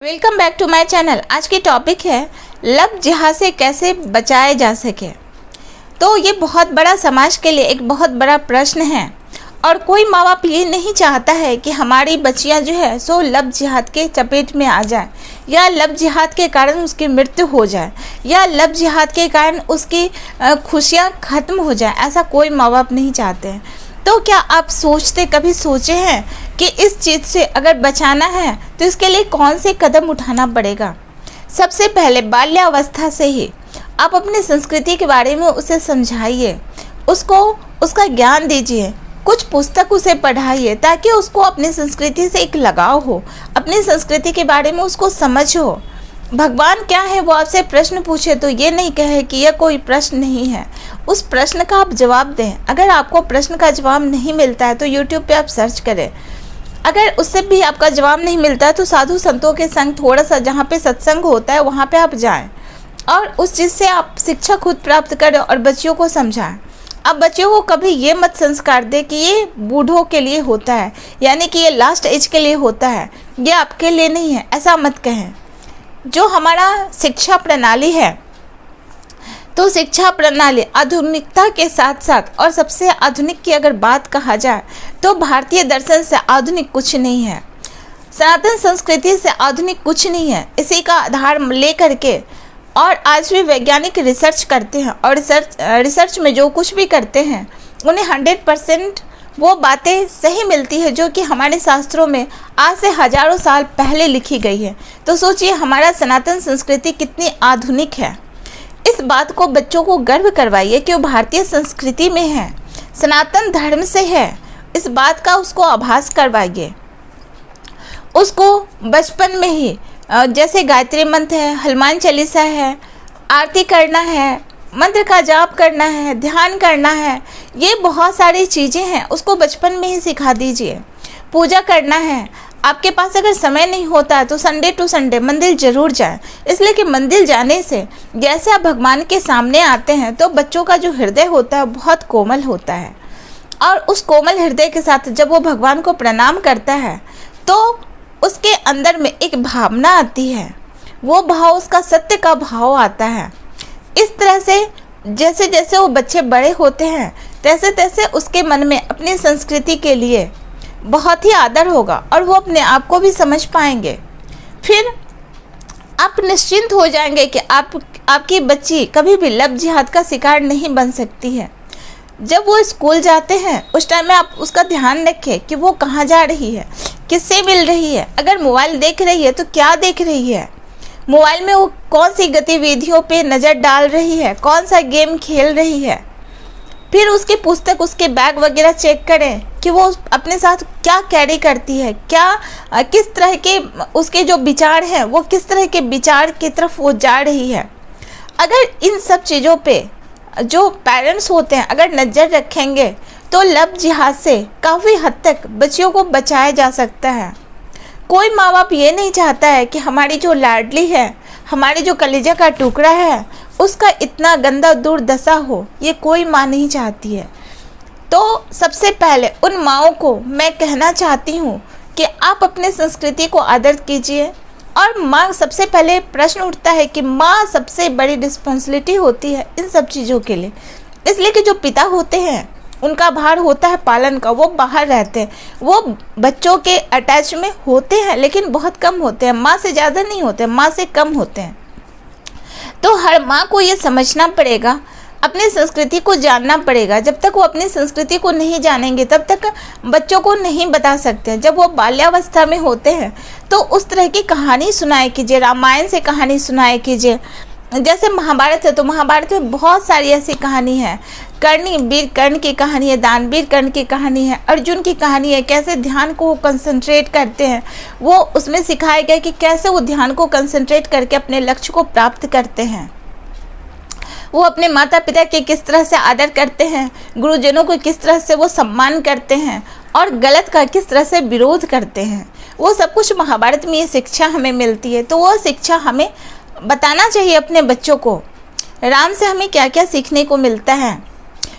Welcome back to my channel. आज की topic है लव जिहाद से कैसे बचाया जा सके। तो ये बहुत बड़ा समाज के लिए एक बहुत बड़ा प्रश्न है और कोई माँ बाप ये नहीं चाहता है कि हमारी बच्चियाँ जो है सो लव जिहाद के चपेट में आ जाए या लव जिहाद के कारण उसकी मृत्यु हो जाए या लव जिहाद के कारण उसकी खुशियाँ ख़त्म हो जाए। ऐसा कोई माँ बाप नहीं चाहते हैं। तो क्या आप कभी सोचे हैं कि इस चीज़ से अगर बचाना है तो इसके लिए कौन से कदम उठाना पड़ेगा। सबसे पहले बाल्यावस्था से ही आप अपनी संस्कृति के बारे में उसे समझाइए, उसको उसका ज्ञान दीजिए, कुछ पुस्तक उसे पढ़ाइए ताकि उसको अपनी संस्कृति से एक लगाव हो, अपनी संस्कृति के बारे में उसको समझ हो। भगवान क्या है वो आपसे प्रश्न पूछे तो ये नहीं कहे कि यह कोई प्रश्न नहीं है, उस प्रश्न का आप जवाब दें। अगर आपको प्रश्न का जवाब नहीं मिलता है तो यूट्यूब पे आप सर्च करें। अगर उससे भी आपका जवाब नहीं मिलता है तो साधु संतों के संग थोड़ा सा जहाँ पे सत्संग होता है वहाँ पे आप जाएं और उस चीज़ से आप शिक्षा खुद प्राप्त करें और बच्चियों को समझाएं। अब बच्चियों को कभी ये मत संस्कार दे कि ये बूढ़ों के लिए होता है, यानी कि ये लास्ट एज के लिए होता है, ये आपके लिए नहीं है, ऐसा मत कहें। जो हमारा शिक्षा प्रणाली है तो शिक्षा प्रणाली आधुनिकता के साथ साथ, और सबसे आधुनिक की अगर बात कहा जाए तो भारतीय दर्शन से आधुनिक कुछ नहीं है, सनातन संस्कृति से आधुनिक कुछ नहीं है। इसी का आधार ले करके और आज भी वैज्ञानिक रिसर्च करते हैं और रिसर्च में जो कुछ भी करते हैं उन्हें 100% वो बातें सही मिलती है जो कि हमारे शास्त्रों में आज से हजारों साल पहले लिखी गई है। तो सोचिए हमारा सनातन संस्कृति कितनी आधुनिक है। इस बात को बच्चों को गर्व करवाइए कि वो भारतीय संस्कृति में है, सनातन धर्म से है, इस बात का उसको आभास करवाइए। उसको बचपन में ही जैसे गायत्री मंत्र है, हनुमान चालीसा है, आरती करना है, मंत्र का जाप करना है, ध्यान करना है, ये बहुत सारी चीज़ें हैं, उसको बचपन में ही सिखा दीजिए। पूजा करना है, आपके पास अगर समय नहीं होता है तो संडे टू संडे मंदिर जरूर जाएं, इसलिए कि मंदिर जाने से जैसे आप भगवान के सामने आते हैं तो बच्चों का जो हृदय होता है बहुत कोमल होता है और उस कोमल हृदय के साथ जब वो भगवान को प्रणाम करता है तो उसके अंदर में एक भावना आती है, वो भाव उसका सत्य का भाव आता है। इस तरह से जैसे जैसे वो बच्चे बड़े होते हैं तैसे तैसे उसके मन में अपनी संस्कृति के लिए बहुत ही आदर होगा और वो अपने आप को भी समझ पाएंगे। फिर आप निश्चिंत हो जाएंगे कि आपकी बच्ची कभी भी लव जिहाद का शिकार नहीं बन सकती है। जब वो स्कूल जाते हैं उस टाइम में आप उसका ध्यान रखें कि वो कहाँ जा रही है, किससे मिल रही है, अगर मोबाइल देख रही है तो क्या देख रही है, मोबाइल में वो कौन सी गतिविधियों पे नज़र डाल रही है, कौन सा गेम खेल रही है। फिर उसकी पुस्तक, उसके बैग वगैरह चेक करें कि वो अपने साथ क्या कैरी करती है, क्या किस तरह के उसके जो विचार हैं वो किस तरह के विचार की तरफ वो जा रही है। अगर इन सब चीज़ों पे जो पेरेंट्स होते हैं अगर नज़र रखेंगे तो लव जिहाद से काफ़ी हद तक बच्चियों को बचाया जा सकता है। कोई माँ बाप ये नहीं चाहता है कि हमारी जो लाडली है, हमारी जो कलेजा का टुकड़ा है, उसका इतना गंदा दुर्दशा हो, ये कोई माँ नहीं चाहती है। तो सबसे पहले उन माँओं को मैं कहना चाहती हूँ कि आप अपने संस्कृति को आदर कीजिए। और माँ सबसे पहले प्रश्न उठता है कि माँ सबसे बड़ी रिस्पॉन्सिबिलिटी होती है इन सब चीज़ों के लिए, इसलिए कि जो पिता होते हैं उनका भार होता है पालन का, वो बाहर रहते हैं, वो बच्चों के अटैच में होते हैं लेकिन बहुत कम होते हैं, माँ से ज़्यादा नहीं होते, माँ से कम होते हैं। तो हर माँ को ये समझना पड़ेगा, अपनी संस्कृति को जानना पड़ेगा। जब तक वो अपनी संस्कृति को नहीं जानेंगे तब तक बच्चों को नहीं बता सकते। जब वो बाल्यावस्था में होते हैं तो उस तरह की कहानी सुनाए कीजिए, रामायण से कहानी सुनाए कीजिए। जैसे महाभारत है तो महाभारत में बहुत सारी ऐसी कहानी है, वीर कर्ण की कहानी है, दानवीर कर्ण की कहानी है, अर्जुन की कहानी है, कैसे ध्यान को कंसंट्रेट करते हैं, वो उसमें सिखाया गया कि कैसे वो ध्यान को कंसंट्रेट करके अपने लक्ष्य को प्राप्त करते हैं। वो अपने माता पिता के किस तरह से आदर करते हैं, गुरुजनों को किस तरह से वो सम्मान करते हैं और गलत का किस तरह से विरोध करते हैं, वो सब कुछ महाभारत में ये शिक्षा हमें मिलती है। तो वो शिक्षा हमें बताना चाहिए अपने बच्चों को। राम से हमें क्या क्या सीखने को मिलता है,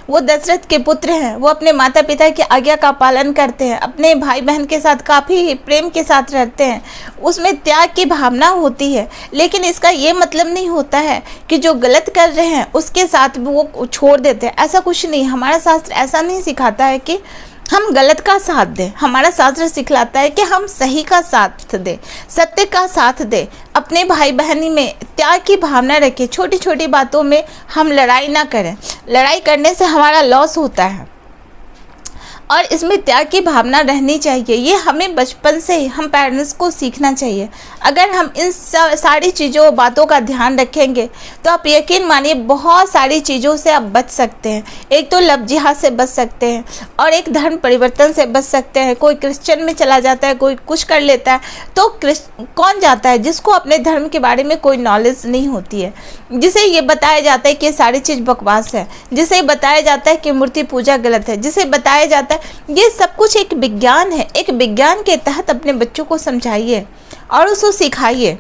वो दशरथ के पुत्र हैं, वो अपने माता पिता की आज्ञा का पालन करते हैं, अपने भाई बहन के साथ काफ़ी प्रेम के साथ रहते हैं, उसमें त्याग की भावना होती है। लेकिन इसका ये मतलब नहीं होता है कि जो गलत कर रहे हैं उसके साथ वो छोड़ देते हैं, ऐसा कुछ नहीं। हमारा शास्त्र ऐसा नहीं सिखाता है कि हम गलत का साथ दें। हमारा शास्त्र सिखलाता है कि हम सही का साथ दें, सत्य का साथ दें, अपने भाई बहनी में त्याग की भावना रखें, छोटी छोटी बातों में हम लड़ाई ना करें। लड़ाई करने से हमारा लॉस होता है और इसमें त्याग की भावना रहनी चाहिए। ये हमें बचपन से ही हम पेरेंट्स को सीखना चाहिए। अगर हम इन सारी चीज़ों बातों का ध्यान रखेंगे तो आप यकीन मानिए बहुत सारी चीज़ों से आप बच सकते हैं। एक तो लव जिहाद से बच सकते हैं और एक धर्म परिवर्तन से बच सकते हैं। कोई क्रिश्चियन में चला जाता है, कोई कुछ कर लेता है, तो कौन जाता है जिसको अपने धर्म के बारे में कोई नॉलेज नहीं होती है, जिसे ये बताया जाता है कि ये सारी चीज़ बकवास है, जिसे बताया जाता है कि मूर्ति पूजा गलत है, जिसे बताया जाता है ये सब कुछ एक विज्ञान है। एक विज्ञान के तहत अपने बच्चों को समझाइए और उसको सिखाइए,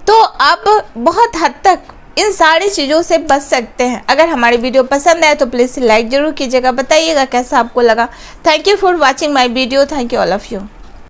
तो आप बहुत हद तक इन सारी चीज़ों से बच सकते हैं। अगर हमारी वीडियो पसंद आए तो प्लीज़ लाइक ज़रूर कीजिएगा, बताइएगा कैसा आपको लगा। Thank you for watching my video. Thank you all of you.